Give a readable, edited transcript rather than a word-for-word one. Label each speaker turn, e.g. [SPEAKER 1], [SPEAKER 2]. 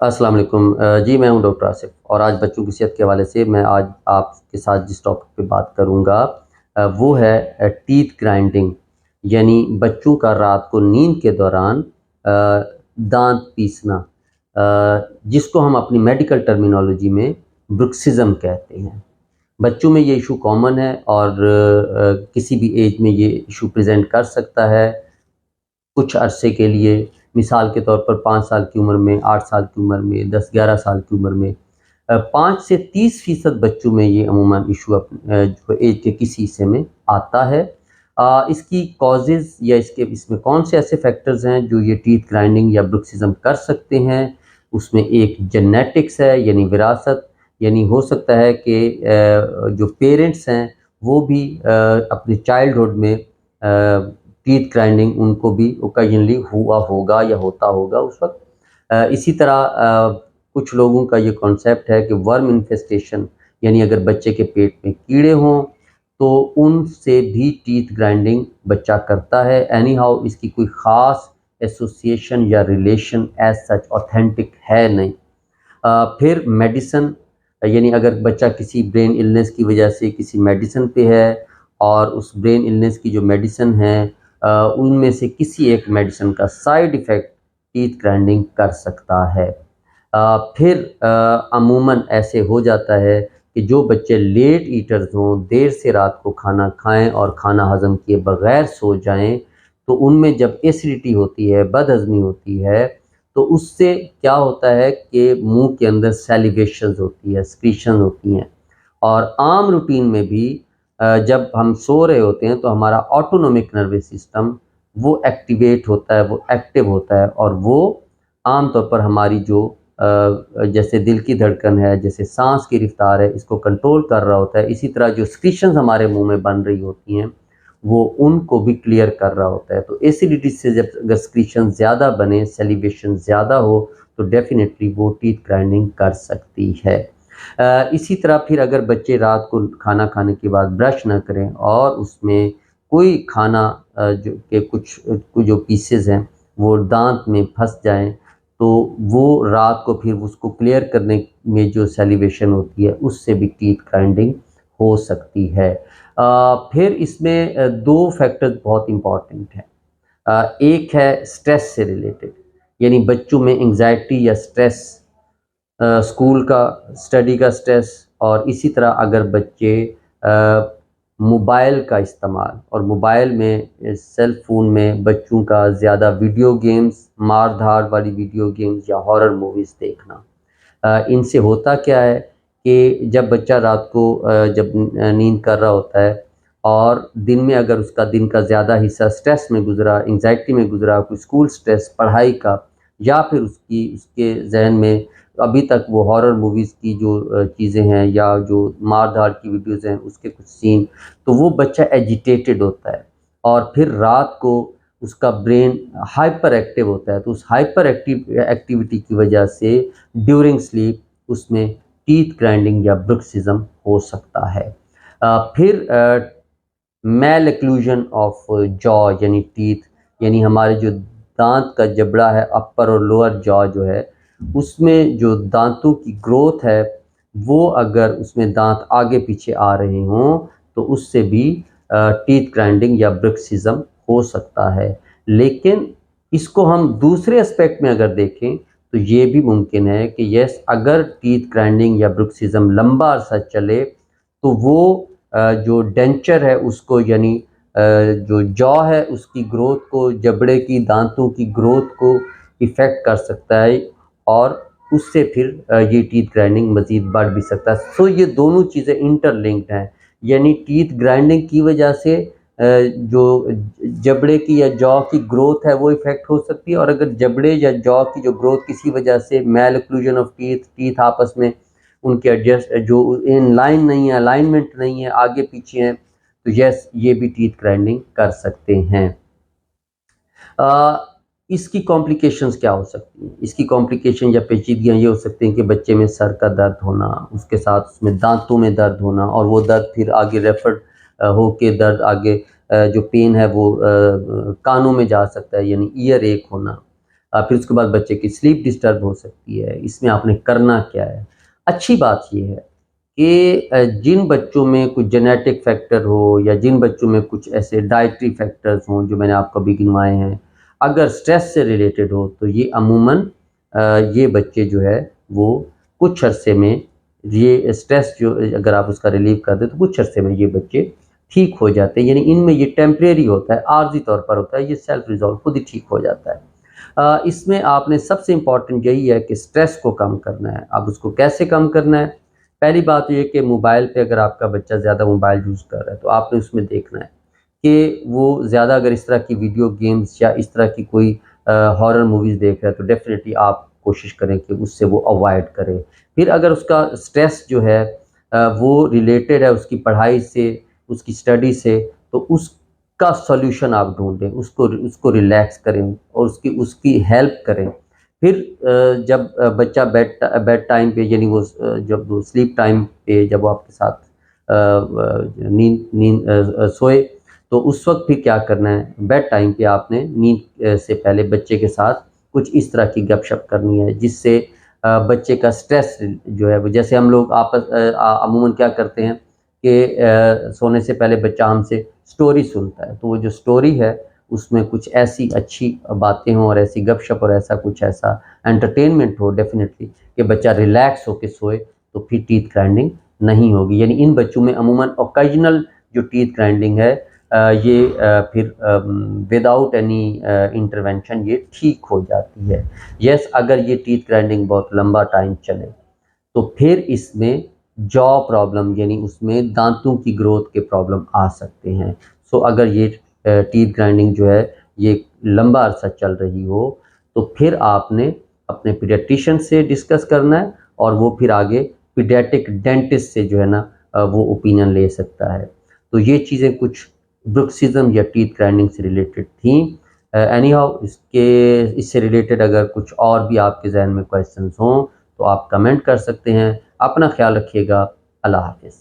[SPEAKER 1] अस्सलाम वालेकुम। जी मैं हूं डॉक्टर आसिफ और आज बच्चों की सेहत के हवाले से मैं आज आपके साथ जिस टॉपिक पे बात करूंगा वो है टीथ ग्राइंडिंग। यानी बच्चों का रात को नींद के दौरान दांत पीसना, जिसको हम अपनी मेडिकल टर्मिनोलॉजी में ब्रुक्सिज्म कहते हैं। बच्चों में ये इशू कॉमन है और किसी भी एज में ये इशू प्रेजेंट कर सकता है। कुछ अरसे के लिए, मिसाल के तौर पर 5 साल की उम्र में, 8 साल की उम्र में, 10-11 साल की उम्र में 5 से 30% बच्चों में ये अमूमन इशू जो एज के किसी हिस्से में आता है। इसकी कॉजेज़ या इसमें कौन से ऐसे फैक्टर्स हैं जो ये टीथ ग्राइंडिंग या ब्रुक्सिज्म कर सकते हैं। उसमें एक जेनेटिक्स है, यानी विरासत, यानी हो सकता है कि जो पेरेंट्स हैं वो भी अपने चाइल्डहुड में टीथ ग्राइंडिंग उनको भी ओकेजनली हुआ होगा या होता होगा उस वक्त। इसी तरह कुछ लोगों का ये कॉन्सेप्ट है कि वर्म इन्फेस्टेशन, यानी अगर बच्चे के पेट में कीड़े हों तो उनसे भी टीथ ग्राइंडिंग बच्चा करता है। एनी हाउ इसकी कोई ख़ास एसोसिएशन या रिलेशन एज सच ऑथेंटिक है नहीं। फिर मेडिसन, यानी अगर बच्चा किसी ब्रेन इलनेस की वजह से किसी मेडिसिन पे है और उस ब्रेन इलनेस की जो मेडिसिन है उनमें से किसी एक मेडिसिन का साइड इफ़ेक्ट टीथ ग्राइंडिंग कर सकता है। फिर अमूमन ऐसे हो जाता है कि जो बच्चे लेट ईटर्स हों, देर से रात को खाना खाएं और खाना हज़म किए बगैर सो जाएं, तो उनमें जब एसिडिटी होती है, बदहज़मी होती है, तो उससे क्या होता है कि मुंह के अंदर सैलिवेशंस होती है, सिक्रीशंस होती हैं। और आम रूटीन में भी जब हम सो रहे होते हैं तो हमारा ऑटोनोमिक नर्वस सिस्टम वो एक्टिवेट होता है, वो एक्टिव होता है और वो आम तौर पर हमारी जो जैसे दिल की धड़कन है, जैसे सांस की रफ्तार है, इसको कंट्रोल कर रहा होता है। इसी तरह जो सिक्रीशंस हमारे मुंह में बन रही होती हैं वो उनको भी क्लियर कर रहा होता है। तो एसिडिटी से जब अगर सिक्रीशन ज़्यादा बने, सेलिब्रेशन ज़्यादा हो, तो डेफिनेटली वो टीथ ग्राइंडिंग कर सकती है। इसी तरह फिर अगर बच्चे रात को खाना खाने के बाद ब्रश ना करें और उसमें कोई खाना जो के कुछ जो पीसेस हैं वो दांत में फंस जाएं, तो वो रात को फिर उसको क्लियर करने में जो सेलिब्रेशन होती है उससे भी टीथ ग्राइंडिंग हो सकती है। फिर इसमें दो फैक्टर्स बहुत इम्पॉर्टेंट हैं। एक है स्ट्रेस से रिलेटेड, यानी बच्चों में एंग्जाइटी या स्ट्रेस, स्कूल का, स्टडी का स्ट्रेस, और इसी तरह अगर बच्चे मोबाइल का इस्तेमाल, और मोबाइल में सेल फ़ोन में बच्चों का ज़्यादा वीडियो गेम्स, मार धाड़ वाली वीडियो गेम्स या हॉरर मूवीज़ देखना, इनसे होता क्या है कि जब बच्चा रात को जब नींद कर रहा होता है और दिन में अगर उसका दिन का ज़्यादा हिस्सा स्ट्रेस में गुजरा, एंग्जाइटी में गुजरा, कोई स्कूल स्ट्रेस, पढ़ाई का, या फिर उसके जहन में अभी तक वो हॉरर मूवीज़ की जो चीज़ें हैं या जो मार धाड़ की वीडियोज़ हैं उसके कुछ सीन, तो वो बच्चा एजिटेटेड होता है और फिर रात को उसका ब्रेन हाइपर एक्टिव होता है। तो उस हाइपर एक्टिविटी की वजह से ड्यूरिंग स्लीप उसमें टीथ ग्राइंडिंग या ब्रुक्सिज्म हो सकता है। फिर मैल एक्लूजन ऑफ जॉ, यानी टीथ, यानी हमारे जो दांत का जबड़ा है, अपर और लोअर जॉ जो है, उसमें जो दांतों की ग्रोथ है वो अगर उसमें दांत आगे पीछे आ रहे हों तो उससे भी टीथ ग्राइंडिंग या ब्रुक्सिज्म हो सकता है। लेकिन इसको हम दूसरे एस्पेक्ट में अगर देखें तो ये भी मुमकिन है कि यस, अगर टीथ ग्राइंडिंग या ब्रुक्सिज्म लंबा अरसा चले तो वो जो डेंचर है उसको, यानी जो जॉ है उसकी ग्रोथ को, जबड़े की, दांतों की ग्रोथ को इफ़ेक्ट कर सकता है और उससे फिर ये टीथ ग्राइंडिंग मज़ीद बढ़ भी सकता है। सो ये दोनों चीज़ें इंटरलिंक्ड हैं, यानी टीथ ग्राइंडिंग की वजह से जो जबड़े की या जॉ की ग्रोथ है वो इफ़ेक्ट हो सकती है, और अगर जबड़े या जॉ की जो ग्रोथ किसी वजह से मैल ओक्लूजन ऑफ टीथ आपस में उनके एडजस्ट जो इन लाइन नहीं है, अलाइनमेंट नहीं है, आगे पीछे हैं, तो यस, ये भी टीथ ग्राइंडिंग कर सकते हैं। इसकी कॉम्प्लिकेशंस क्या हो सकती हैं? इसकी कॉम्प्लिकेशन या पेचीदगियाँ ये हो सकती हैं कि बच्चे में सर का दर्द होना, उसके साथ उसमें दांतों में दर्द होना, और वो दर्द फिर आगे रेफर हो के दर्द आगे जो पेन है वो कानों में जा सकता है, यानी ईयर एक होना। फिर उसके बाद बच्चे की स्लीप डिस्टर्ब हो सकती है। इसमें आपने करना क्या है? अच्छी बात ये है कि जिन बच्चों में कुछ जेनेटिक फैक्टर हो या जिन बच्चों में कुछ ऐसे डाइटरी फैक्टर्स हों जो मैंने आपको अभी गिनवाए हैं, अगर स्ट्रेस से रिलेटेड हो तो ये अमूमन ये बच्चे जो है वो कुछ अरसे में ये स्ट्रेस जो अगर आप उसका रिलीव कर दें तो कुछ अरसे में ये बच्चे ठीक हो जाते हैं। यानी इनमें ये टेम्परेरी होता है, आर्जी तौर पर होता है, ये सेल्फ रिजॉल्व खुद ही ठीक हो जाता है। इसमें आपने सबसे इम्पॉर्टेंट यही है कि स्ट्रेस को कम करना है। अब उसको कैसे कम करना है? पहली बात तो ये कि मोबाइल पे अगर आपका बच्चा ज़्यादा मोबाइल यूज़ कर रहा है तो आपने उसमें देखना है कि वो ज़्यादा अगर इस तरह की वीडियो गेम्स या इस तरह की कोई हॉरर मूवीज़ देख रहा है तो डेफ़िनेटली आप कोशिश करें कि उससे वो अवॉइड करें। फिर अगर उसका स्ट्रेस जो है वो रिलेटेड है उसकी पढ़ाई से, उसकी स्टडी से, तो उसका सॉल्यूशन आप ढूँढें, उसको उसको रिलैक्स करें और उसकी उसकी हेल्प करें। फिर जब बच्चा बेड टाइम पे यानी वो जब वो स्लीप टाइम पे जब वो आपके साथ नींद नींद सोए तो उस वक़्त फिर क्या करना है, बेड टाइम पे आपने नींद से पहले बच्चे के साथ कुछ इस तरह की गपशप करनी है जिससे बच्चे का स्ट्रेस जो है वो जैसे हम लोग अमूमन क्या करते हैं कि सोने से पहले बच्चा हमसे स्टोरी सुनता है, तो वो जो स्टोरी है उसमें कुछ ऐसी अच्छी बातें हों और ऐसी गपशप और ऐसा कुछ ऐसा एंटरटेनमेंट हो डेफ़िनेटली कि बच्चा रिलैक्स होके सोए, तो फिर टीथ ग्राइंडिंग नहीं होगी। यानी इन बच्चों में अमूमन ओकेजनल जो टीथ ग्राइंडिंग है ये फिर विदाउट एनी इंटरवेंशन ये ठीक हो जाती है। यस, अगर ये टीथ ग्राइंडिंग बहुत लंबा टाइम चले तो फिर इसमें जॉ प्रॉब्लम यानी उसमें दांतों की ग्रोथ के प्रॉब्लम आ सकते हैं। सो अगर ये टीथ ग्राइंडिंग जो है ये लंबा अरसा चल रही हो तो फिर आपने अपने पीडियाट्रिशियन से डिस्कस करना है और वो फिर आगे पीडियाट्रिक डेंटिस्ट से जो है ना वो ओपिनियन ले सकता है। तो ये चीज़ें कुछ ब्रुक्सिज्म या टीथ ग्राइंडिंग से रिलेटेड थी। एनी हाउ इससे रिलेटेड अगर कुछ और भी आपके जहन में क्वेश्चंस हों तो आप कमेंट कर सकते हैं। अपना ख्याल रखिएगा। अल्लाह हाफ़िज़।